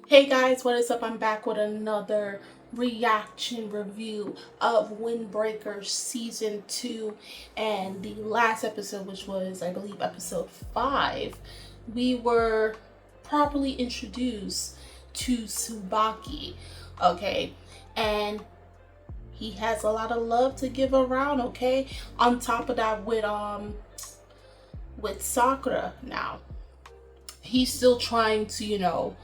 Hey guys, what is up? I'm back with another reaction review of Windbreaker Season 2 and the last episode, which was, I believe, episode 5. We were properly introduced to Tsubaki, okay? And he has a lot of love to give around, okay? On top of that, with Sakura now. He's still trying to,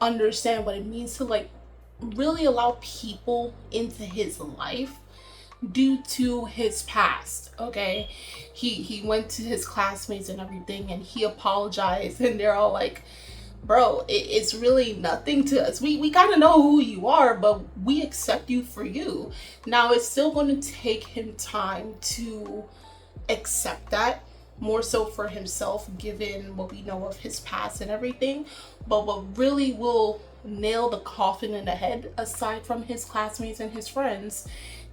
understand what it means to really allow people into his life due to his past. Okay, he went to his classmates and everything and he apologized and they're all like, bro, it's really nothing to us. We gotta know who you are, but we accept you for you. Now it's still going to take him time to accept that, more so for himself given what we know of his past and everything. But what really will nail the coffin in the head, aside from his classmates and his friends,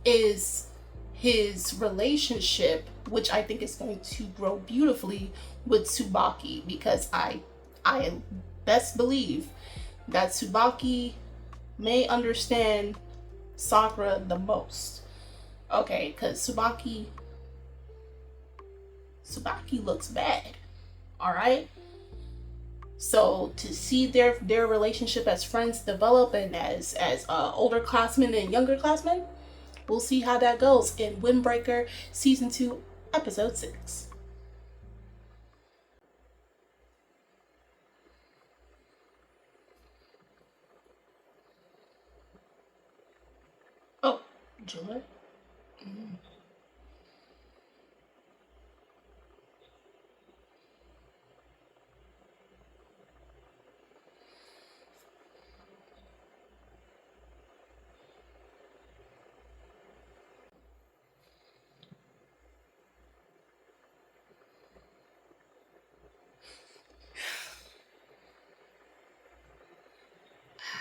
is his relationship, which I think is going to grow beautifully with Tsubaki, because I best believe that Tsubaki may understand Sakura the most. Okay, because Tsubaki looks bad. All right. So to see their relationship as friends develop and as older classmen and younger classmen, we'll see how that goes in Windbreaker Season 2, Episode 6. Oh, Julie. Mm.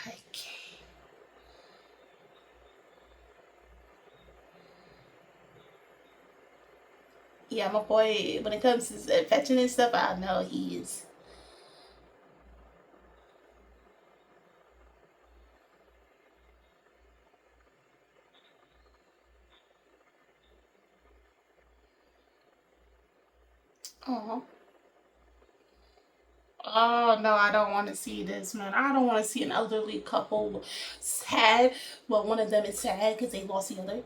I can't. Yeah, my boy, when it comes to fetching and stuff, I know he is. Oh. Oh no, I don't want to see this, man. I don't want to see an elderly couple sad. Well, one of them is sad because they lost the other.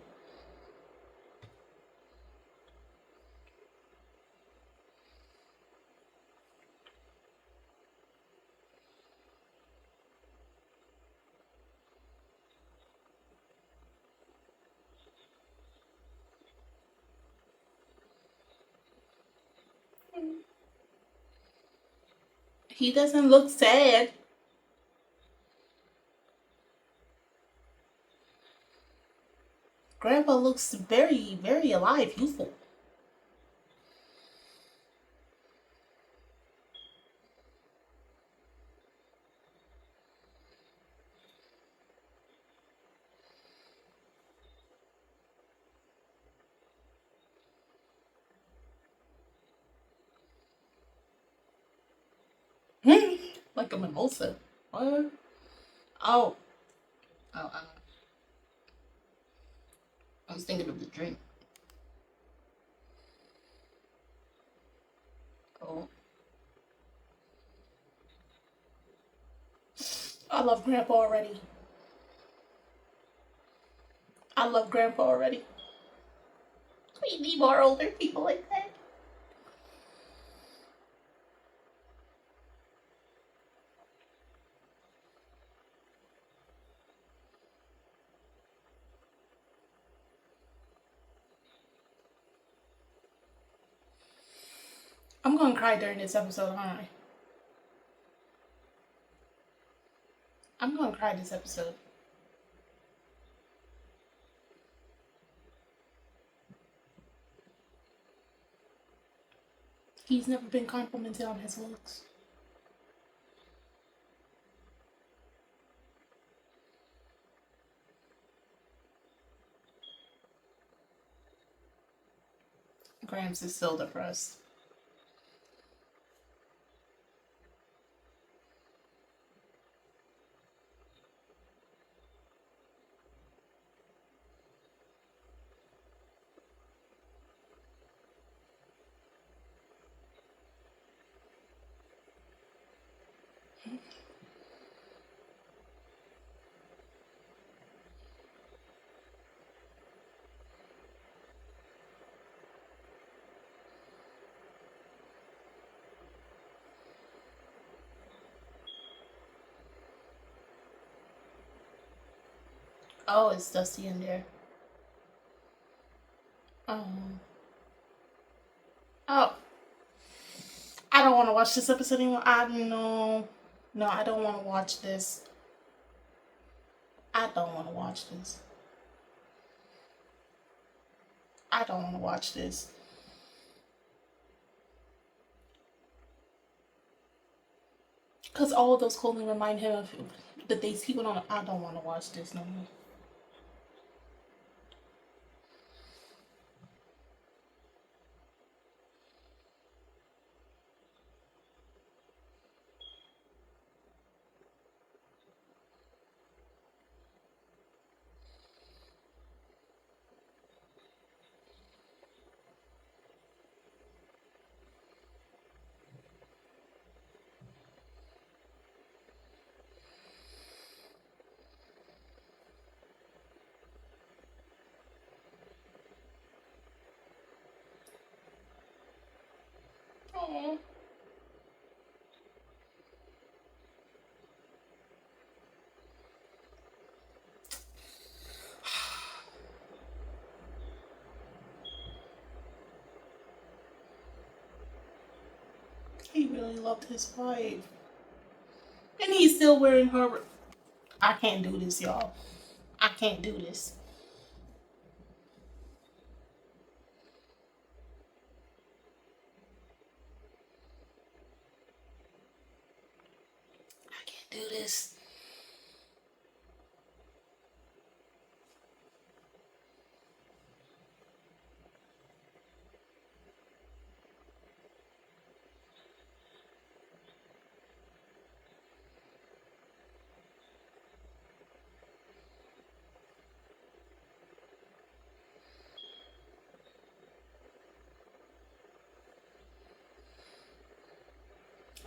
He doesn't look sad. Grandpa looks very, very alive, youthful. Like a mimosa. What? Oh, oh, I was thinking of the drink. Oh, I love Grandpa already. I love Grandpa already. We need more older people like that. I'm gonna cry during this episode, aren't I? I'm gonna cry this episode. He's never been complimented on his looks. Gramps is still depressed. Oh, it's dusty in there. Um. Oh, I don't want to watch this episode anymore. I know. No, I don't want to watch this. I don't want to watch this. I don't want to watch this. Because all of those clothing remind him of the dates he went on. I don't want to watch this no more. Oh, he really loved his wife. And he's still wearing her. I can't do this, y'all. I can't do this. I can't do this.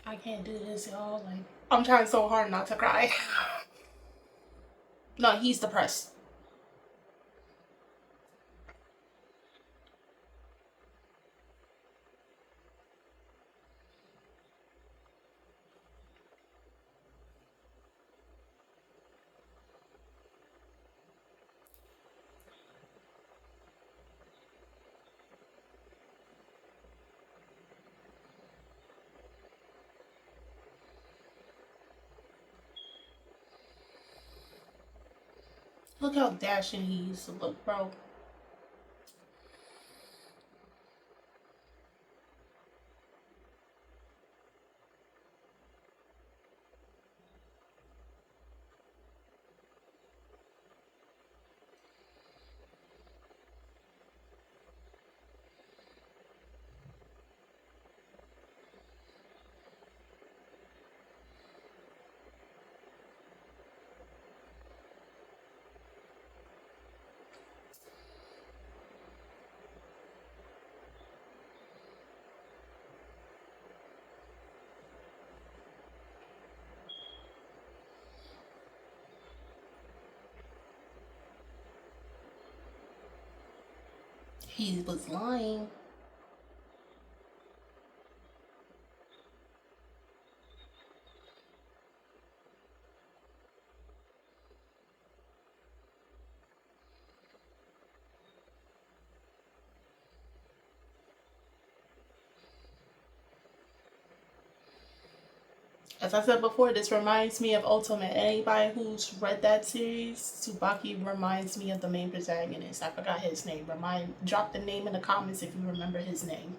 I can't do this, y'all. Like, I'm trying so hard not to cry. No, he's depressed. Look how dashing he used to look, bro. He was lying. As I said before, this reminds me of Ultimate. Anybody who's read that series, Tsubaki reminds me of the main protagonist. I forgot his name. Drop the name in the comments if you remember his name.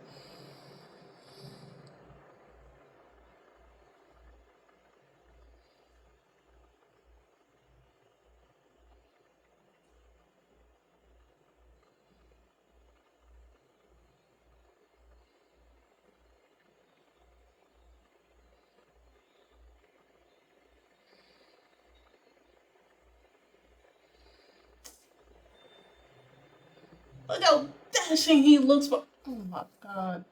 Look how dashing he looks. But oh my god.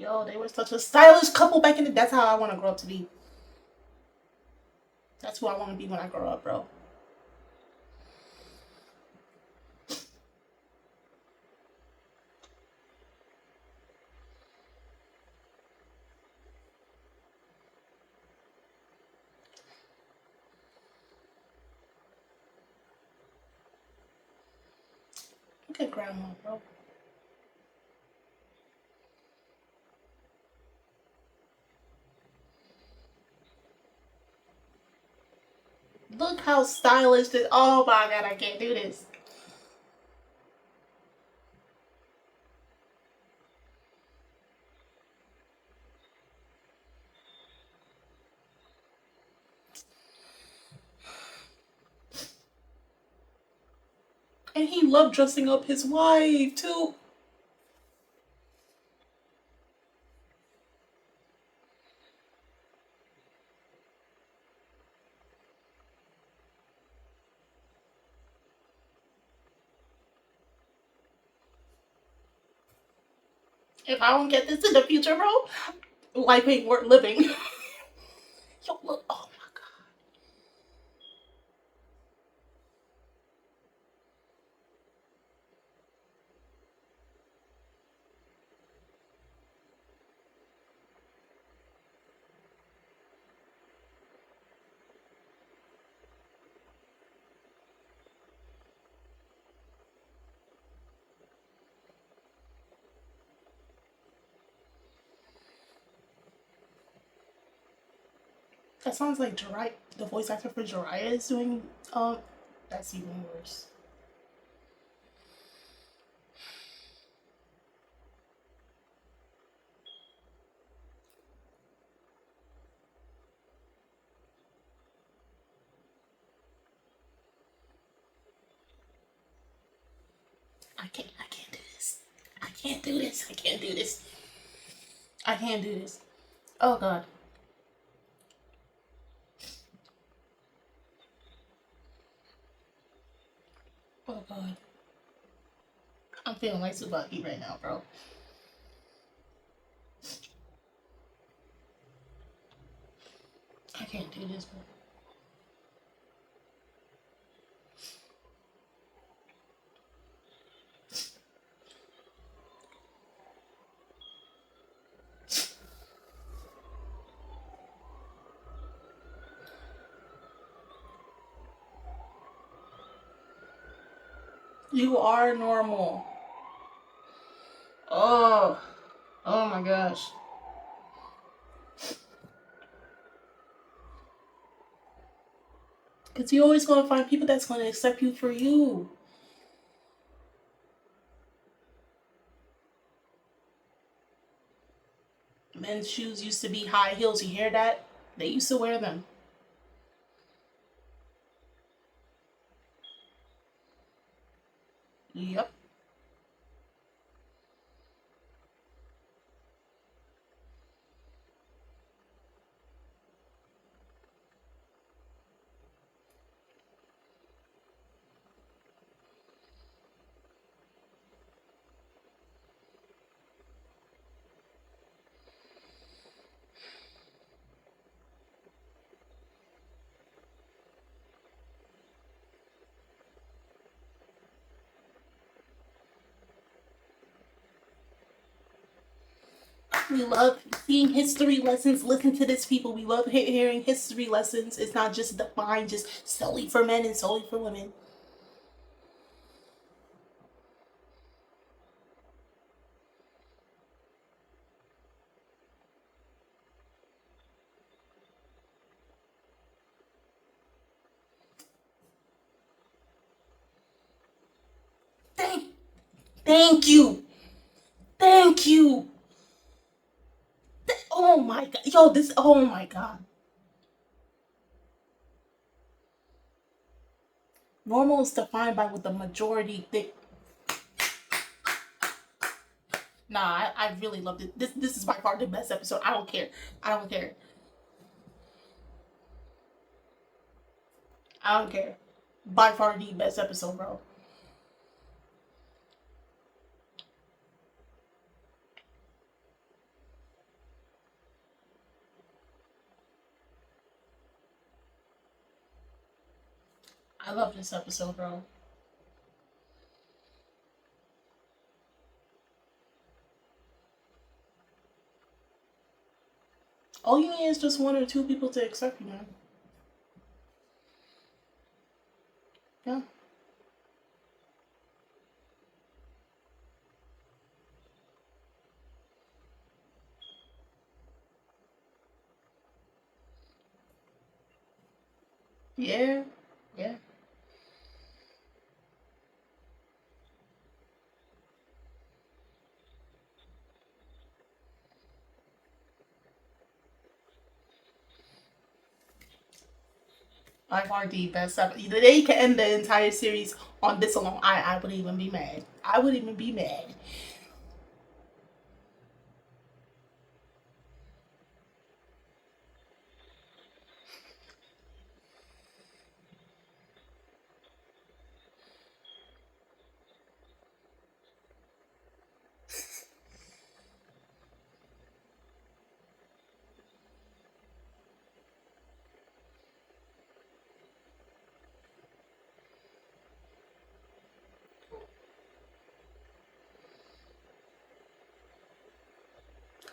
Yo, they were such a stylish couple back in the. That's how I want to grow up to be. That's who I want to be when I grow up, bro. Look at grandma, bro. Look how stylish this. Oh my god, I can't do this. And he loved dressing up his wife too. If I don't get this in the future, bro, life ain't worth living. Yo, look. Oh my god. That sounds like Jiraiya. The voice actor for Jiraiya is doing. That's even worse. I can't. I can't do this. I can't do this. I can't do this. I can't do this. Oh god. Oh god. I'm feeling like Tsubaki right now, bro. I can't do this, bro. You are normal. Oh. Oh my gosh. Because you always gonna find people that's gonna accept you for you. Men's shoes used to be high heels. You hear that? They used to wear them. Yep. We love seeing history lessons. Listen to this, people. We love hearing history lessons. It's not just defined just solely for men and solely for women. Thank, thank you, thank you. Oh my god, yo, this. Oh my god. Normal is defined by what the majority think. Nah, I really loved it. This is by far the best episode. I don't care. I don't care. I don't care. By far the best episode, bro. I love this episode, bro. All you need is just one or two people to accept you, man. Yeah. Yeah. Yeah. By far the best episode. They can end the entire series on this alone. I wouldn't even be mad. I wouldn't even be mad.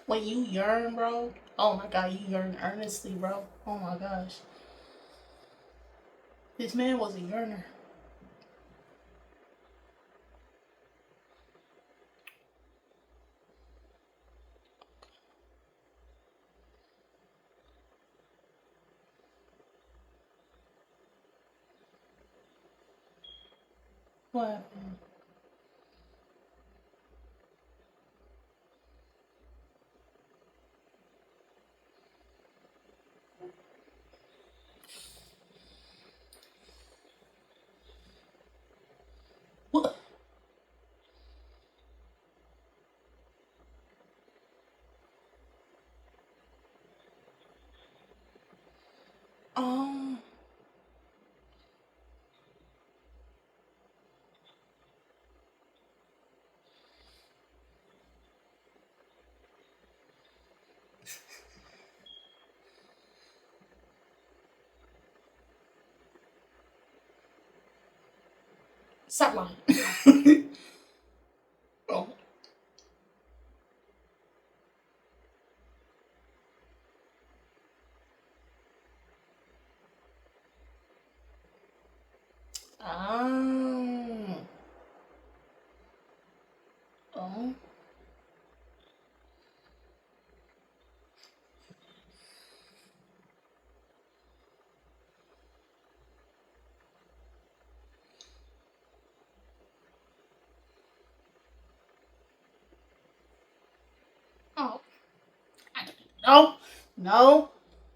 When you yearn, bro. Oh my god, you yearn earnestly, bro. Oh my gosh. This man was a yearner. What? What? Um. Stop lying. Oh. Um. Oh. Oh. I don't. No. No.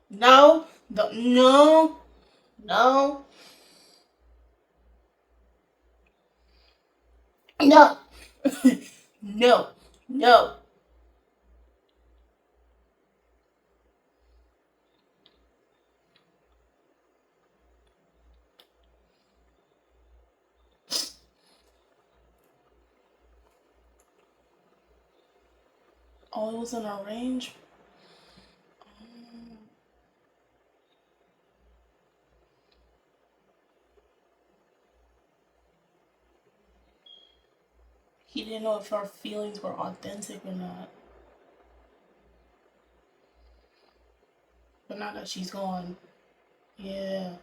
No. No. No. No. No. No. Oh, it was an arranged. He didn't know if our feelings were authentic or not. But now that she's gone, yeah.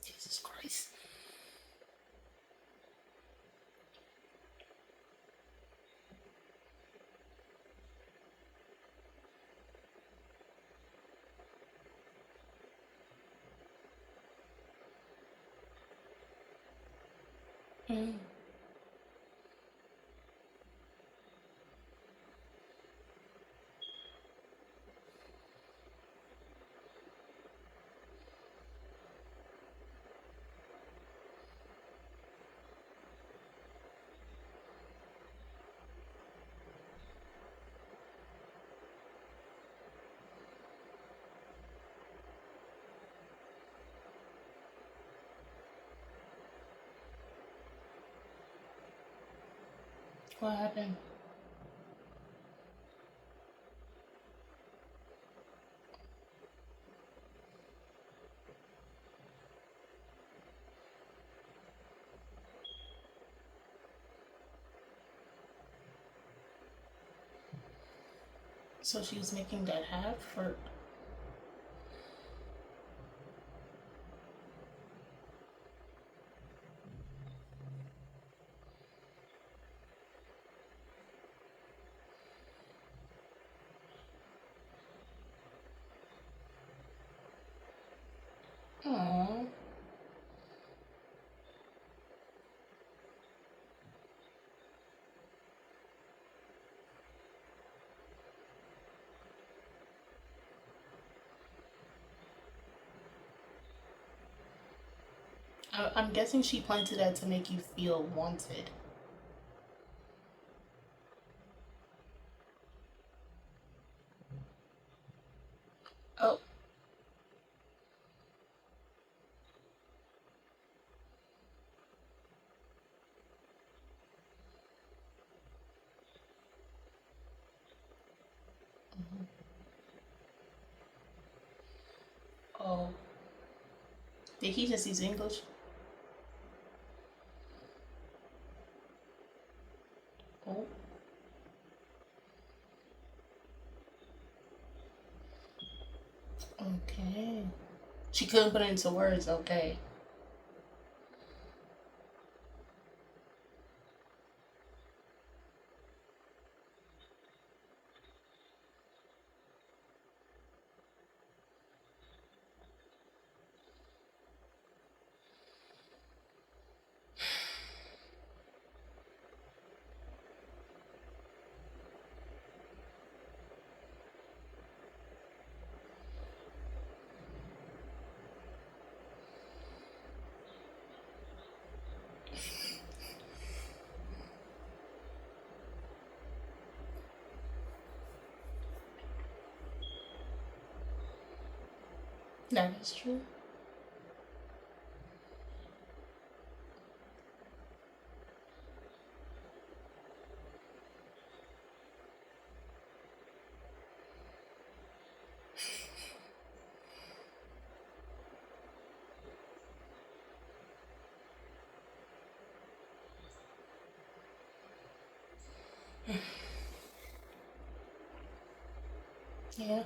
Jesus Christ. Mm. What happened? So she was making that hat for. Aww. I'm guessing she planted that to make you feel wanted. Oh, oh. Did he just use English? Oh, okay. She couldn't put it into words, okay. That is true. Yeah.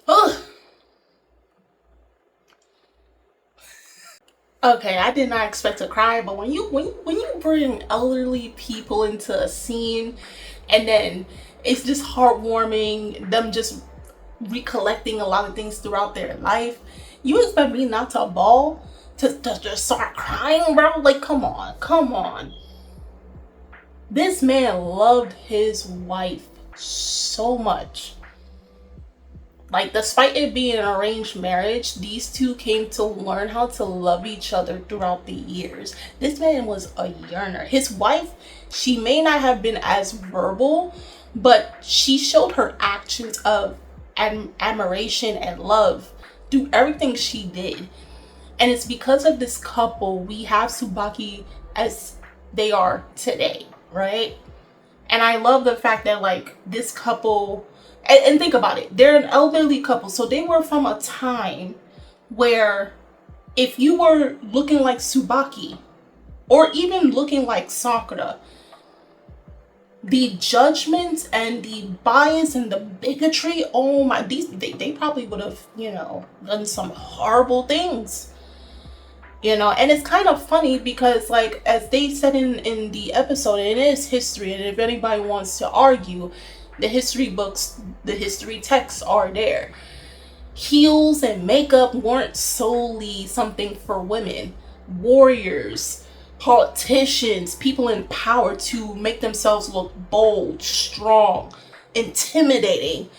Ugh. Okay, I did not expect to cry, but when you bring elderly people into a scene, and then it's just heartwarming, them just recollecting a lot of things throughout their life. You expect me not to bawl, to just start crying, bro? Like, come on, come on. This man loved his wife so much. Like, despite it being an arranged marriage, these two came to learn how to love each other throughout the years. This man was a yearner. His wife, she may not have been as verbal, but she showed her actions of admiration and love through everything she did. And it's because of this couple we have Tsubaki as they are today, right? And I love the fact that, like, this couple, and think about it, they're an elderly couple, so they were from a time where if you were looking like Tsubaki or even looking like Sakura, the judgments and the bias and the bigotry, oh my, they probably would have, done some horrible things. And it's kind of funny because, like, as they said in the episode, it is history, and if anybody wants to argue, the history books, the history texts are there. Heels and makeup weren't solely something for women. Warriors, politicians, people in power, to make themselves look bold, strong, intimidating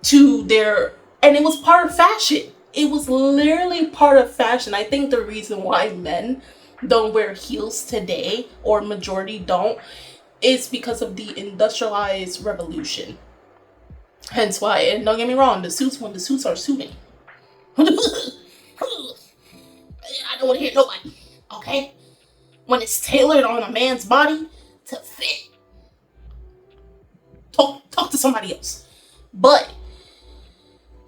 to their, and it was part of fashion. It was literally part of fashion. I think the reason why men don't wear heels today, or majority don't, is because of the industrialized revolution. Hence why, and don't get me wrong, the suits, when the suits are suiting, I don't want to hear nobody. Okay, when it's tailored on a man's body to fit, talk to somebody else. But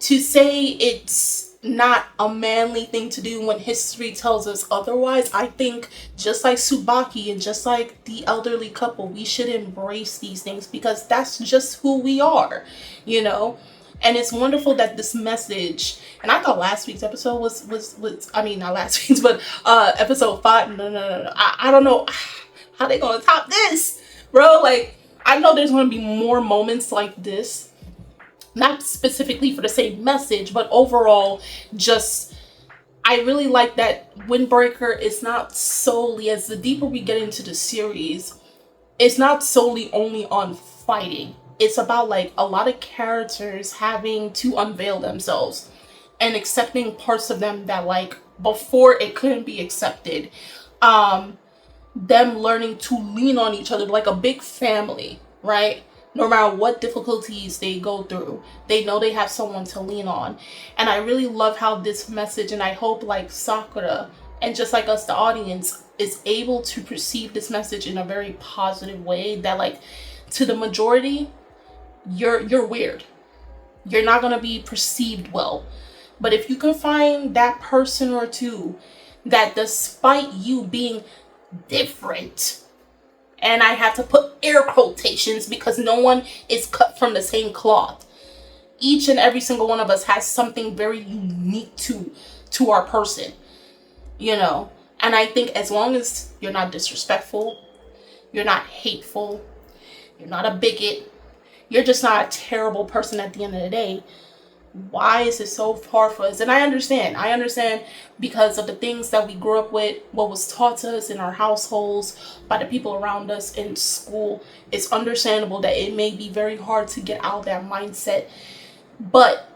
to say it's not a manly thing to do when history tells us otherwise. I think just like Tsubaki and just like the elderly couple, we should embrace these things because that's just who we are, you know? And it's wonderful that this message, and I thought last week's episode was I mean, not last week's, but episode 5. No. I don't know how they gonna top this, bro. Like, I know there's gonna be more moments like this, not specifically for the same message, but overall, just I really like that Windbreaker is not solely, as the deeper we get into the series, it's not solely only on fighting. It's about like a lot of characters having to unveil themselves and accepting parts of them that like before it couldn't be accepted. Them learning to lean on each other like a big family, right? No matter what difficulties they go through, they know they have someone to lean on. And I really love how this message, and I hope like Sakura and just like us, the audience, is able to perceive this message in a very positive way, that like to the majority, you're weird. You're not gonna be perceived well. But if you can find that person or two that despite you being different, and I have to put air quotations because no one is cut from the same cloth. Each and every single one of us has something very unique to our person, you know. And I think as long as you're not disrespectful, you're not hateful, you're not a bigot, you're just not a terrible person at the end of the day, why is it so hard for us? And I understand because of the things that we grew up with, what was taught to us in our households, by the people around us in school. It's understandable that it may be very hard to get out of that mindset. But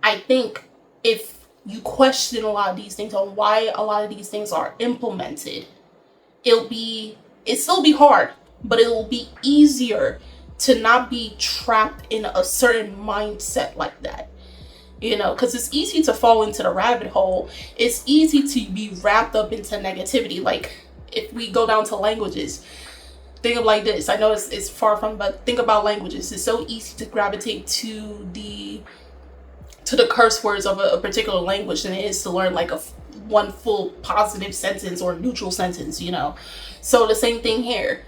I think if you question a lot of these things on why a lot of these things are implemented, it'll still be hard, but it will be easier to not be trapped in a certain mindset like that, you know, because it's easy to fall into the rabbit hole. It's easy to be wrapped up into negativity. Like if we go down to languages, think of like this. I know it's far from, but think about languages. It's so easy to gravitate to the curse words of a particular language than it is to learn like one full positive sentence or neutral sentence, you know. So the same thing here.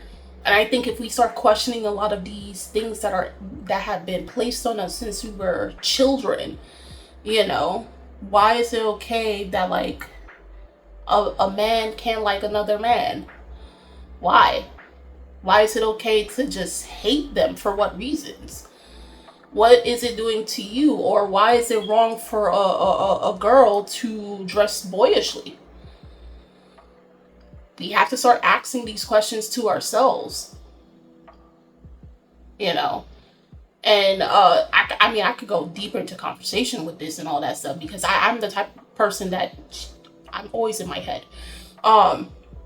And I think if we start questioning a lot of these things that have been placed on us since we were children, you know, why is it okay that like a man can't like another man? Why? Why is it okay to just hate them? For what reasons? What is it doing to you? Or why is it wrong for a girl to dress boyishly? We have to start asking these questions to ourselves, you know. And I mean, I could go deeper into conversation with this and all that stuff because I'm the type of person that I'm always in my head.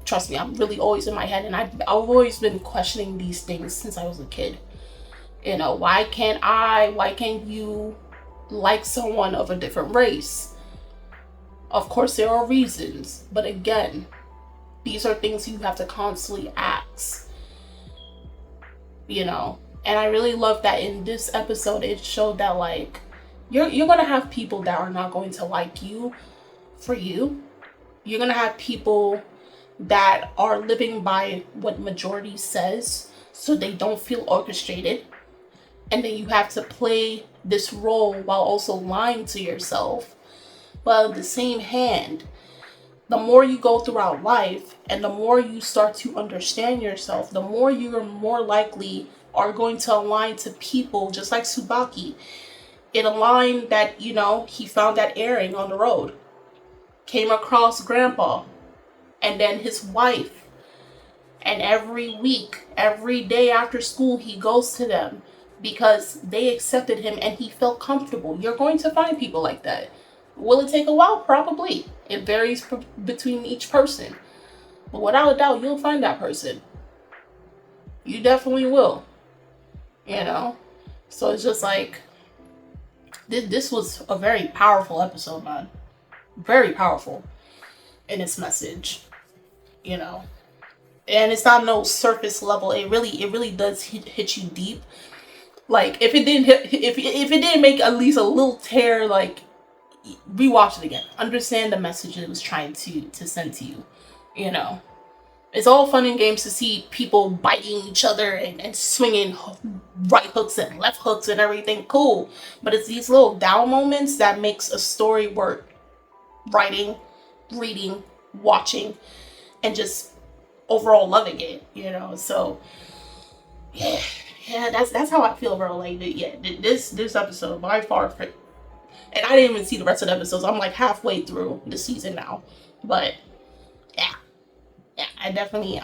Trust me, I'm really always in my head, and I've always been questioning these things since I was a kid. You know, why can't you like someone of a different race? Of course, there are reasons, but again, these are things you have to constantly ask, you know. And I really love that in this episode, it showed that like you're gonna have people that are not going to like you for you. You're gonna have people that are living by what majority says, so they don't feel orchestrated. And then you have to play this role while also lying to yourself. But at the same hand, the more you go throughout life and the more you start to understand yourself, the more you're more likely are going to align to people just like Tsubaki. It aligned that, you know, he found that airing on the road, came across grandpa and then his wife. And every week, every day after school, he goes to them because they accepted him and he felt comfortable. You're going to find people like that. Will it take a while? Probably. It varies between each person. But without a doubt, you'll find that person. You definitely will. You know? So it's just like, this was a very powerful episode, man. Very powerful in its message. You know? And it's not no surface level. It really does hit you deep. Like if it didn't make at least a little tear like rewatch it again. Understand the message it was trying to send to you. You know, it's all fun and games to see people biting each other and swinging right hooks and left hooks and everything. Cool, but it's these little down moments that makes a story worth writing, reading, watching, and just overall loving it. You know, so yeah, that's how I feel, bro. Like, yeah, this episode by far, and I didn't even see the rest of the episodes. I'm like halfway through the season now, but yeah, I definitely,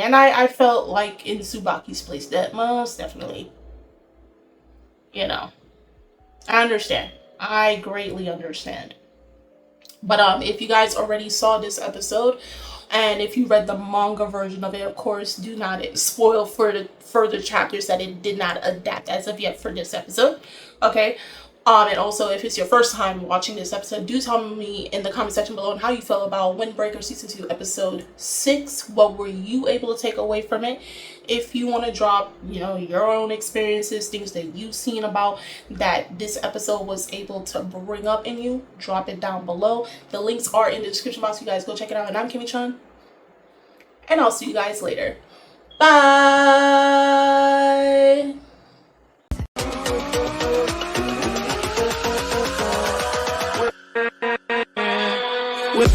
and I felt like in Tsubaki's place, that most definitely, you know, I understand. I greatly understand. But if you guys already saw this episode, and if you read the manga version of it, of course, do not spoil for the further chapters that it did not adapt as of yet for this episode. Okay. And also, if it's your first time watching this episode, do tell me in the comment section below on how you feel about Windbreaker Season 2, Episode 6. What were you able to take away from it? If you want to drop, you know, your own experiences, things that you've seen about that this episode was able to bring up in you, drop it down below. The links are in the description box. You guys go check it out. And I'm Kimmy-chan. And I'll see you guys later. Bye! With